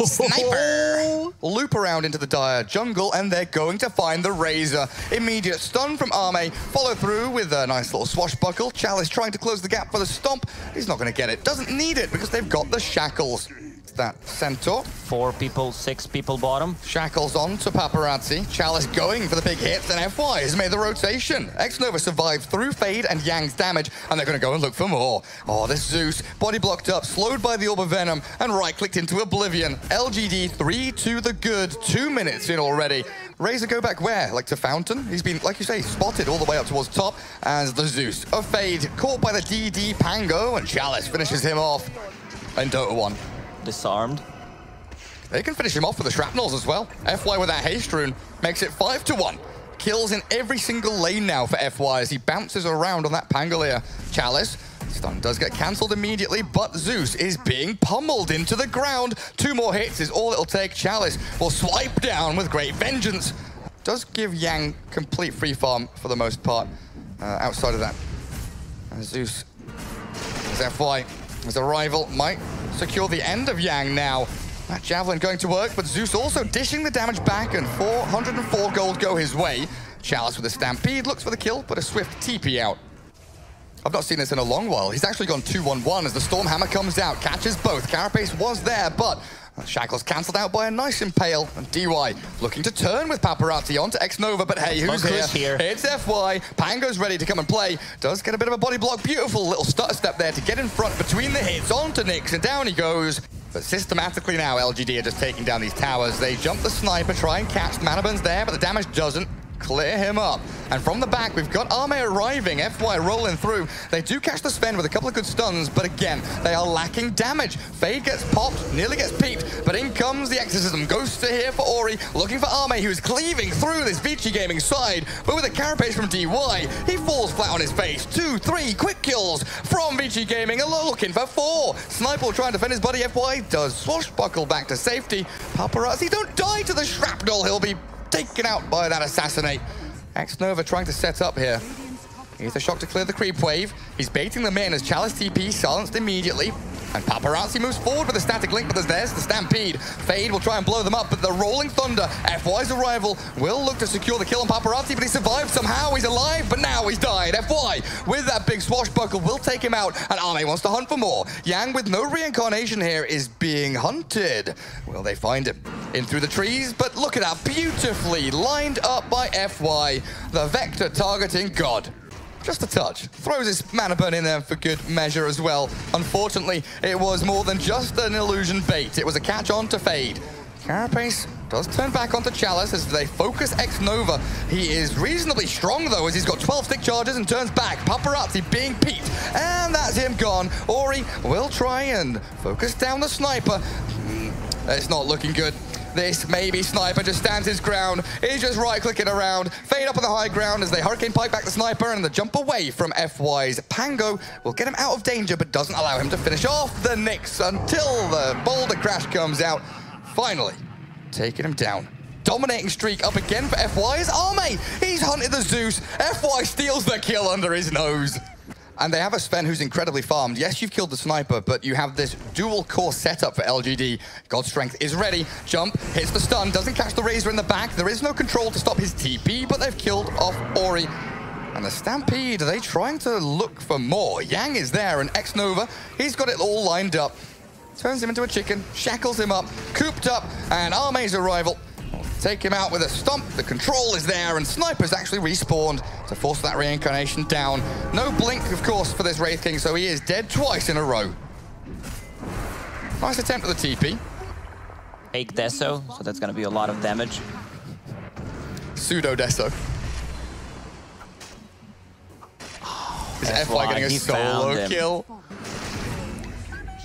Sniper! Loop around into the dire jungle, and they're going to find the Razor. Immediate stun from Arme. Follow through with a nice little swashbuckle. Chalice trying to close the gap for the stomp. He's not going to get it. Doesn't need it because they've got the shackles. That Centaur. 4 people, 6 people bottom. Shackles on to Paparazzi. Chalice going for the big hits, and FY has made the rotation. Xnova survived through Fade and Yang's damage, and they're going to go and look for more. Oh, this Zeus, body blocked up, slowed by the Orb of Venom, and right-clicked into Oblivion. LGD 3 to the good, 2 minutes in already. Razor go back where? Like to Fountain? He's been, like you say, spotted all the way up towards top as the Zeus of Fade, caught by the DD Pango, and Chalice finishes him off in Dota 1. Disarmed. They can finish him off with the shrapnels as well. FY with that haste rune makes it 5-1. Kills in every single lane now for FY as he bounces around on that Pangolier. Chalice, stun does get cancelled immediately, but Zeus is being pummeled into the ground. 2 more hits is all it'll take. Chalice will swipe down with great vengeance. Does give Yang complete free farm for the most part outside of that. And Zeus, as FY, as a rival, might secure the end of Yang now. That Javelin going to work, but Zeus also dishing the damage back, and 404 gold go his way. Chalice with a Stampede, looks for the kill, but a swift TP out. I've not seen this in a long while. He's actually gone 2-1-1 as the Stormhammer comes out, catches both. Carapace was there, but Shackles cancelled out by a nice Impale, and DY looking to turn with Paparazzi onto Xnova, but hey, who's here? It's FY. Pango's ready to come and play. Does get a bit of a body block. Beautiful little stutter step there to get in front between the hits. Onto Nyx, and down he goes. But systematically now, LGD are just taking down these towers. They jump the sniper, try and catch. Manaburn's there, but the damage doesn't clear him up. And from the back, we've got Arme arriving, FY rolling through. They do catch the Sven with a couple of good stuns, but again, they are lacking damage. Fade gets popped, nearly gets peeped, but in comes the Exorcism. Goes to here for Ori, looking for Arme, who's cleaving through this Vici Gaming side, but with a Carapace from DY, he falls flat on his face. 2, 3 quick kills from Vici Gaming, looking for 4. Sniper will try and defend his buddy. FY does swashbuckle back to safety. Paparazzi, don't die to the shrapnel, he'll be taken out by that assassinate. Xnova trying to set up here. Here's the shock to clear the creep wave. He's baiting them in as Chalice TP silenced immediately. And Paparazzi moves forward with a static link, but there's the Stampede. Fade will try and blow them up, but the Rolling Thunder, FY's arrival, will look to secure the kill on Paparazzi, but he survived somehow. He's alive, but now he's died. FY, with that big swashbuckle, will take him out, and Arme wants to hunt for more. Yang, with no reincarnation here, is being hunted. Will they find him? In through the trees, but look at that, beautifully lined up by FY. The Vector targeting God. Just a touch. Throws his mana burn in there for good measure as well. Unfortunately, it was more than just an illusion bait. It was a catch on to Fade. Carapace does turn back onto Chalice as they focus Xnova. He is reasonably strong though, as he's got 12 stick charges and turns back. Paparazzi being peeked, and that's him gone. Ori will try and focus down the sniper. It's not looking good. This maybe Sniper just stands his ground. He's just right-clicking around. Fade up on the high ground as they Hurricane Pike back the Sniper, and the jump away from FY's Pango will get him out of danger, but doesn't allow him to finish off the Nyx until the Boulder Crash comes out. Finally, taking him down. Dominating streak up again for FY is Arme. He's hunted the Zeus. FY steals the kill under his nose. And they have a Sven who's incredibly farmed. Yes, you've killed the Sniper, but you have this dual core setup for LGD. God's Strength is ready. Jump, hits the stun, doesn't catch the Razor in the back. There is no control to stop his TP, but they've killed off Ori. And the Stampede, are they trying to look for more? Yang is there, and Xnova, he's got it all lined up. Turns him into a chicken, shackles him up, cooped up, and Arme's arrival. Take him out with a stomp. The control is there, and Sniper's actually respawned to force that reincarnation down. No blink, of course, for this Wraith King, so he is dead twice in a row. Nice attempt at the TP. Fake Deso, so that's going to be a lot of damage. Pseudo Deso. Is FY getting a solo kill?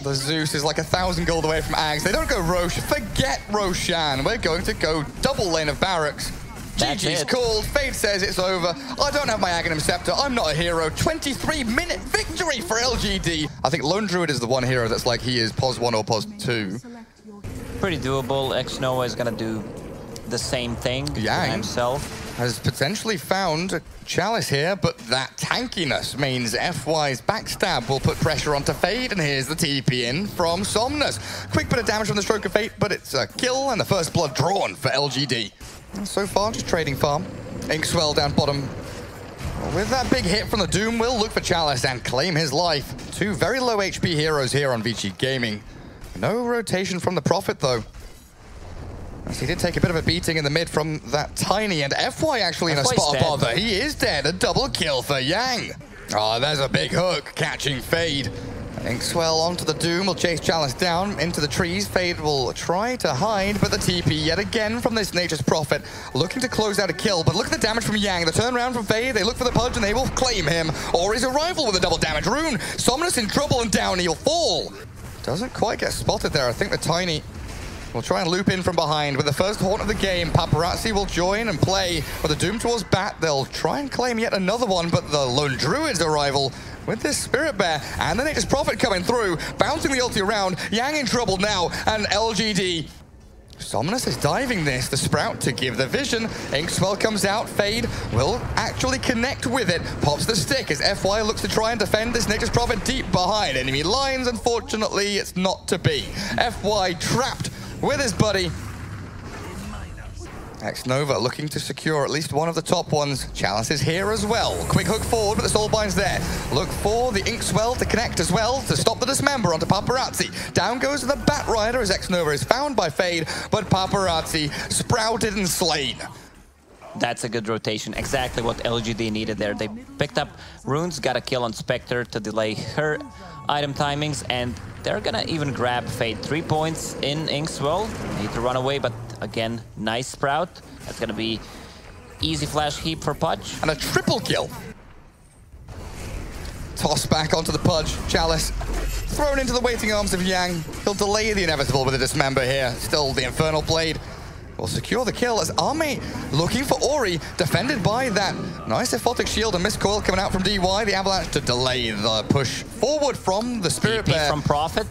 The Zeus is like 1,000 gold away from Ags. They don't go Roche. Forget Roshan. We're going to go double lane of Barracks. GG's called. Fade says it's over. I don't have my Aghanim Scepter. I'm not a hero. 23-minute victory for LGD. I think Lone Druid is the one hero that's like he is POS 1 or POS 2. Pretty doable. Xnova is going to do the same thing himself. has potentially found Chalice here, but that tankiness means FY's backstab will put pressure onto Fade, and here's the TP in from Somnus. Quick bit of damage from the Stroke of Fate, but it's a kill and the first blood drawn for LGD. And so far, just trading farm. Inkswell down bottom. With that big hit from the Doom, will look for Chalice and claim his life. Two very low HP heroes here on Vici Gaming. No rotation from the Prophet, though. As he did take a bit of a beating in the mid from that Tiny, and FY actually in a spot of bother. He is dead. A double kill for Yang. Oh, there's a big hook catching Fade. Inkswell onto the Doom will chase Chalice down into the trees. Fade will try to hide, but the TP yet again from this Nature's Prophet, looking to close out a kill. But look at the damage from Yang. The turnaround from Fade. They look for the Pudge and they will claim him. Or his arrival with a double damage rune. Somnus in trouble and down. He'll fall. Doesn't quite get spotted there. I think the Tiny will try and loop in from behind with the first haunt of the game. Paparazzi will join and play with the Doom towards Bat. They'll try and claim yet another one, but the Lone Druid's arrival with this Spirit Bear and the Nature's Prophet coming through, bouncing the ulti around. Yang in trouble now, and LGD. Somnus is diving this, the Sprout to give the vision. Inkswell comes out, Fade will actually connect with it. Pops the stick as FY looks to try and defend this Nature's Prophet deep behind enemy lines. Unfortunately, it's not to be. FY trapped with his buddy. X-Nova looking to secure at least one of the top ones. Chalice is here as well. Quick hook forward, but the Soulbind's there. Look for the Inkswell to connect as well to stop the Dismember onto Paparazzi. Down goes the Bat Rider as X-Nova is found by Fade, but Paparazzi sprouted and slain. That's a good rotation. Exactly what LGD needed there. They picked up runes, got a kill on Spectre to delay her item timings, and they're gonna even grab Fade. 3 points in Inkswell. Need to run away, but again, nice Sprout. That's gonna be easy flash heap for Pudge. And a triple kill. Toss back onto the Pudge. Chalice thrown into the waiting arms of Yang. He'll delay the inevitable with a Dismember here. Still the Infernal Blade will secure the kill as Army looking for Ori, defended by that nice Aphotic Shield and Mist Coil coming out from DY. The Avalanche to delay the push forward from the Spirit Bear. From Prophet.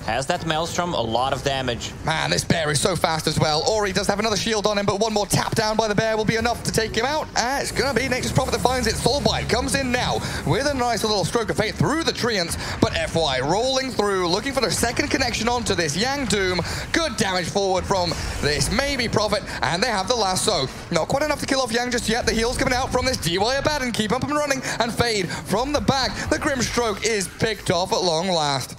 Has that Maelstrom, a lot of damage. Man, this bear is so fast as well. Ori does have another shield on him, but one more tap down by the bear will be enough to take him out. It's going to be Nature's Prophet that finds it. Soulbind comes in now with a nice little Stroke of Fate through the Treants, but FY rolling through, looking for their second connection onto this Yang Doom. Good damage forward from this maybe Prophet, and they have the lasso. Not quite enough to kill off Yang just yet. The heal's coming out from this DY Abaddon. Keep up and running, and Fade from the back. The Grim Stroke is picked off at long last.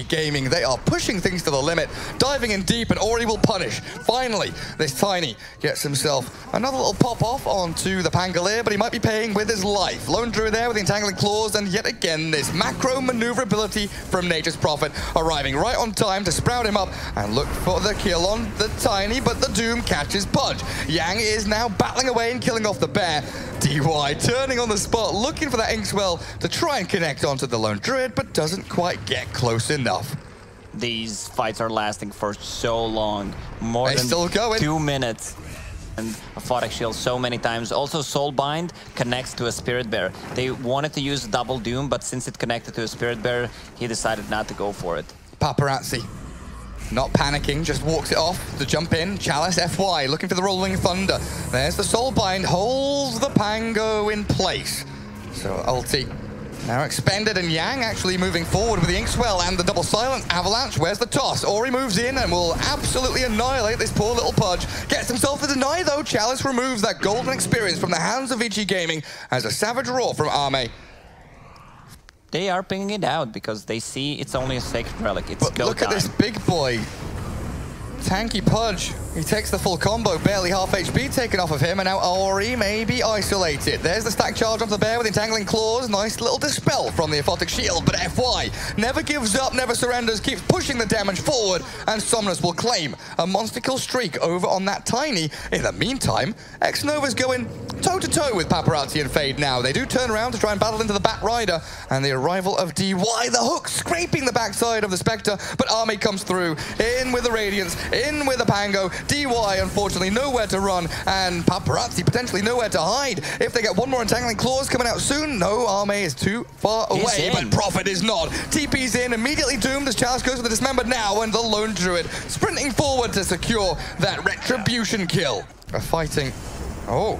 Gaming, they are pushing things to the limit, diving in deep, and Ori will punish. Finally, this Tiny gets himself another little pop-off onto the Pangolier, but he might be paying with his life. Lone Druid there with the Entangling Claws, and yet again, this macro maneuverability from Nature's Prophet, arriving right on time to sprout him up and look for the kill on the Tiny, but the Doom catches Pudge. Yang is now battling away and killing off the bear. DY turning on the spot, looking for that Inkswell to try and connect onto the Lone Druid, but doesn't quite get close enough. These fights are lasting for so long, more than still going. 2 minutes. And Aphotic Shield so many times. Also, Soulbind connects to a Spirit Bear. They wanted to use double Doom, but since it connected to a Spirit Bear, he decided not to go for it. Paparazzi, not panicking, just walks it off to jump in. Chalice, FY, looking for the Rolling Thunder. There's the Soulbind, holds the Pango in place. So ulti now expended, and Yang actually moving forward with the Inkswell and the double silence. Avalanche, where's the toss? Ori moves in and will absolutely annihilate this poor little Pudge. Gets himself the deny though. Chalice removes that golden experience from the hands of Vici Gaming as a savage roar from Arme. They are pinging it out because they see it's only a sacred relic. It's go look time. At this big boy. Tanky Pudge. He takes the full combo, barely half HP taken off of him, and now Ori may be isolated. There's the stack charge onto the bear with Entangling Claws. Nice little dispel from the Aphotic Shield, but FY never gives up, never surrenders, keeps pushing the damage forward, and Somnus will claim a monster kill streak over on that Tiny. In the meantime, X-Nova's going toe-to-toe with Paparazzi and Fade now. They do turn around to try and battle into the Bat Rider, and the arrival of DY, the hook scraping the backside of the Spectre, but Arme comes through, in with the Radiance, in with the Pango. DY, unfortunately, nowhere to run, and Paparazzi potentially nowhere to hide. If they get one more Entangling Claws coming out soon, no, Arme is too far away, but Prophet is not. TP's in, immediately doomed as Chalice goes for the Dismember now, and the Lone Druid sprinting forward to secure that Retribution kill. Fighting. Oh.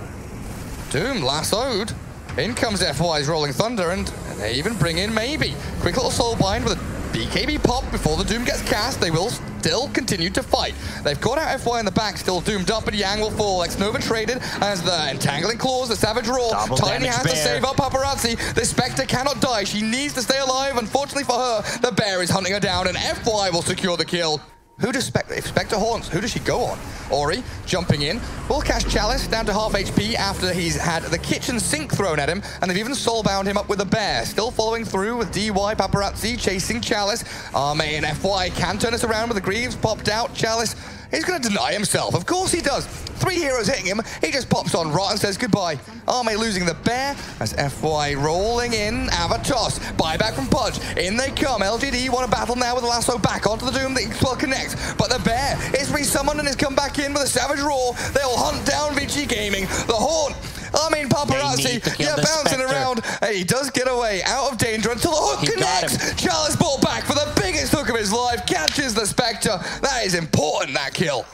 Doom lassoed. In comes FY's Rolling Thunder, and they even bring in Maybe. Quick little Soulbind with a BKB pop before the Doom gets cast. They will still continue to fight. They've got out FY in the back, still doomed up, but Yang will fall. X-Nova traded as the Entangling Claws, the Savage Roar. Double Tiny has bear. to save up Paparazzi. The Spectre cannot die. She needs to stay alive. Unfortunately for her, the bear is hunting her down, and FY will secure the kill. Who does if Spectre haunts, who does she go on? Ori jumping in, will cast Chalice down to half HP after he's had the kitchen sink thrown at him, and they've even soulbound him up with a bear. Still following through with DY, Paparazzi chasing Chalice. Arme and FY can turn us around with the Greaves popped out. Chalice, he's going to deny himself. Of course he does. 3 heroes hitting him. He just pops on Rot and says goodbye. Arme losing the bear as FY rolling in. Avatos. Buyback from Pudge. In they come. LGD want to battle now with the lasso back onto the Doom. They will connect. But the bear is resummoned and has come back in with a Savage Roar. They'll hunt down Vici Gaming. The Haunt. I mean, Paparazzi, bouncing around. And he does get away out of danger until the hook connects. Chalice ball back for the biggest hook of his life. Catches the Spectre. That is important, that kill.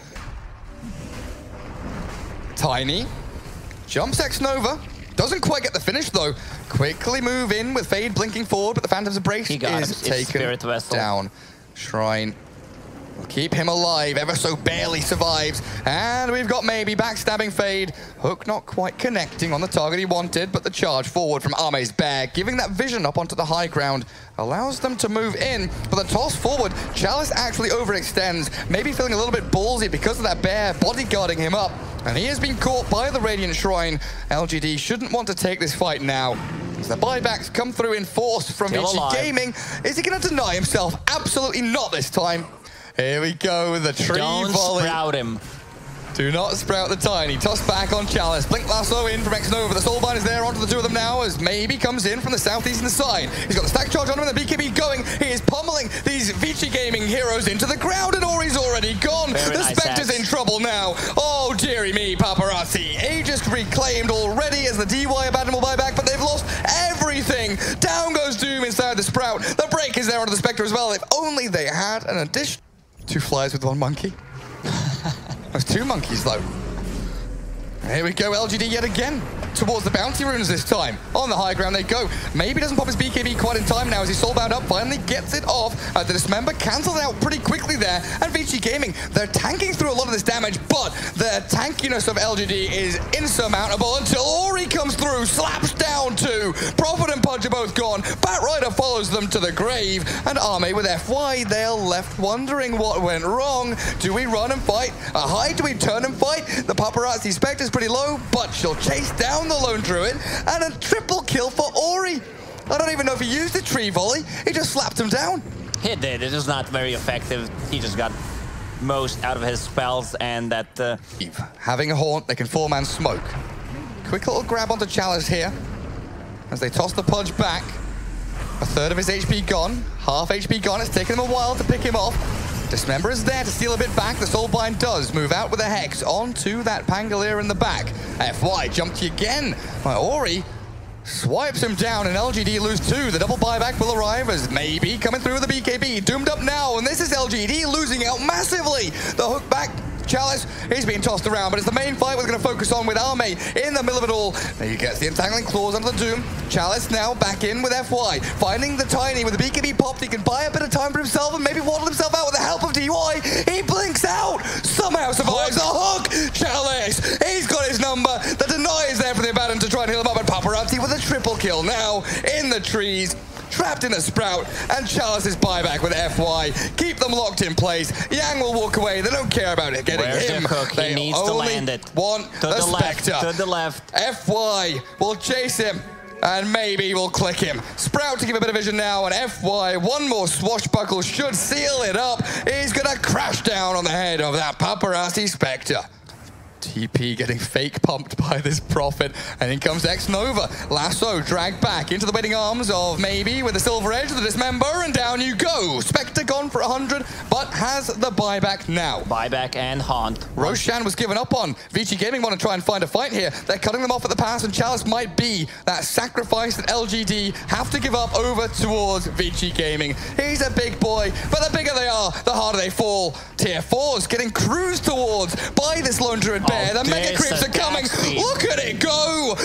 Tiny jumps X-Nova. Doesn't quite get the finish, though. Quickly move in with Fade blinking forward, but the Phantom's Embrace is taken down. Shrine will keep him alive, ever so barely survives. And we've got Maybe backstabbing Fade. Hook not quite connecting on the target he wanted, but the charge forward from Arme's bear, giving that vision up onto the high ground, allows them to move in. But the toss forward, Chalice actually overextends, maybe feeling a little bit ballsy because of that bear bodyguarding him up. And he has been caught by the Radiant Shrine. LGD shouldn't want to take this fight now. As the buybacks come through in force from Vici Gaming. Is he going to deny himself? Absolutely not this time. Here we go with the tree volley. Don't sprout him. Do not sprout the Tiny. Toss back on Chalice. Blink lasso in from X-Nova. The Soulbind is there onto the two of them now as Maybe comes in from the southeastern side. He's got the stack charge on him and the BKB going. He is pummeling these Vici Gaming heroes into the ground, and Ori's already gone. The Spectre's in trouble now. Oh, dearie me, Paparazzi. Aegis reclaimed already as the DY abandoned will buy back, but they've lost everything. Down goes Doom inside the Sprout. The break is there onto the Spectre as well. If only they had an addition. 2 flies with 1 monkey. There's 2 monkeys, though. Here we go, LGD yet again. Towards the bounty runes this time. On the high ground they go. Maybe doesn't pop his BKB quite in time now as he's soulbound up. Finally gets it off. The Dismember cancels out pretty quickly there. And Vici Gaming, they're tanking through a lot of this damage, but the tankiness of LGD is insurmountable until Ori comes through, slaps down 2. Prophet and Pudge are both gone. Batrider follows them to the grave. And Arme with FY, they're left wondering what went wrong. Do we run and fight? A hide? Do we turn and fight? The Paparazzi Spectre's pretty low, but she'll chase down the lone druid, and a triple kill for Ori. I don't even know if he used a tree volley. He just slapped him down. He did. It was not very effective. He just got most out of his spells, and that... Having a haunt, they can 4-man smoke. Quick little grab onto Chalice here as they toss the Pudge back. A third of his HP gone. Half HP gone. It's taken him a while to pick him off. Dismember is there to steal a bit back. The Soulbind does move out with a Hex onto that Pangolier in the back. FY jumped again. Ori swipes him down, and LGD lose 2. The double buyback will arrive as Maybe coming through with the BKB. Doomed up now, and this is LGD losing out massively. The hook back. Chalice, he's being tossed around, but it's the main fight we're going to focus on with Arme in the middle of it all. He gets the Entangling Claws under the Doom. Chalice now back in with FY. Finding the Tiny with the BKB popped. He can buy a bit of time for himself and maybe waddle himself out with the help of DY. He blinks out. Somehow survives the hook. Chalice, he's got his number. The deny is there for the Abaddon to try and heal him up, and Paparazzi with a triple kill now in the trees. Trapped in a Sprout, and Chalice's buyback with FY. Keep them locked in place. Yang will walk away. They don't care about it getting Where's him. The hook? He needs to land it. Want the Spectre. Left, to the left. FY will chase him, and Maybe will click him. Sprout to give a bit of vision now, and FY, one more swashbuckle should seal it up. He's gonna crash down on the head of that Paparazzi Spectre. TP getting fake pumped by this Prophet, and in comes X-Nova. Lasso dragged back into the waiting arms of Maybe with the Silver Edge, the Dismember, and down you go. Spectre gone for 100, but has the buyback now. Buyback and Haunt. Roshan was given up on. Vici Gaming want to try and find a fight here. They're cutting them off at the pass, and Chalice might be that sacrifice that LGD have to give up over towards Vici Gaming. He's a big boy, but the bigger they are, the harder they fall. Tier 4's getting cruised towards by this Lone Druid bear. The Mega Creeps are coming. Look at it go!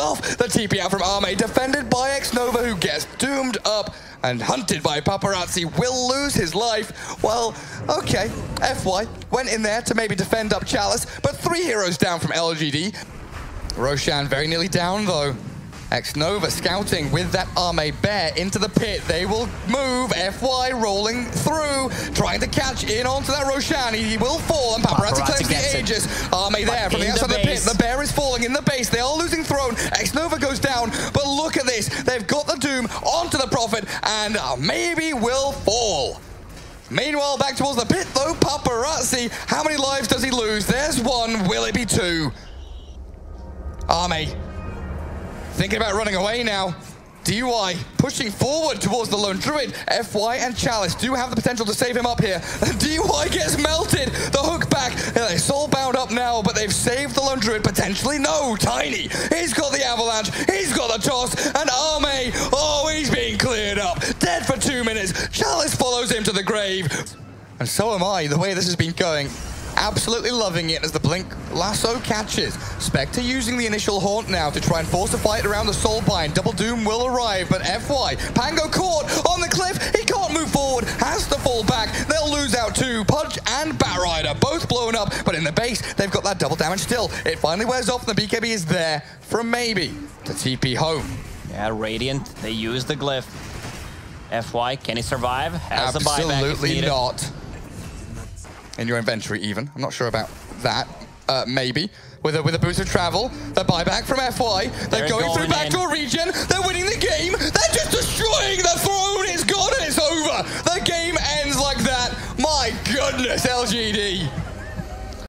off. The TP out from Arme, defended by Xnova, who gets doomed up and hunted by Paparazzi, will lose his life. Well, okay, FY went in there to maybe defend up Chalice, but 3 heroes down from LGD. Roshan very nearly down though. Xnova scouting with that Arme Bear into the pit. They will move. FY rolling through, trying to catch in onto that Roshan. He will fall, and Paparazzi claims the Aegis. Arme there from the outside of the pit. The Bear is falling in the base. They are losing throne. Xnova goes down, but look at this. They've got the Doom onto the Prophet, and maybe will fall. Meanwhile, back towards the pit though, Paparazzi. How many lives does he lose? There's 1. Will it be 2? Arme thinking about running away now. DY pushing forward towards the Lone Druid. FY and Chalice do have the potential to save him up here. DY gets melted. The hook back. They're soul bound up now, but they've saved the Lone Druid potentially. No, Tiny. He's got the avalanche. He's got the toss. And Arme, oh, he's being cleared up. Dead for 2 minutes. Chalice follows him to the grave. And so am I, the way this has been going. Absolutely loving it as the Blink lasso catches. Spectre using the initial haunt now to try and force a fight around the Soulbind. Double Doom will arrive, but FY, Pango caught on the cliff. He can't move forward, has to fall back. They'll lose out too. Pudge and Batrider both blown up, but in the base, they've got that double damage still. It finally wears off, and the BKB is there for a maybe to TP home. Yeah, Radiant, they use the glyph. FY, can he survive? Has a buyback. Absolutely not. In your inventory even. I'm not sure about that. Maybe. With a boost of travel. The buyback from FY. They're going through backdoor region. They're winning the game. They're just destroying the throne. It's gone and it's over. The game ends like that. My goodness, LGD.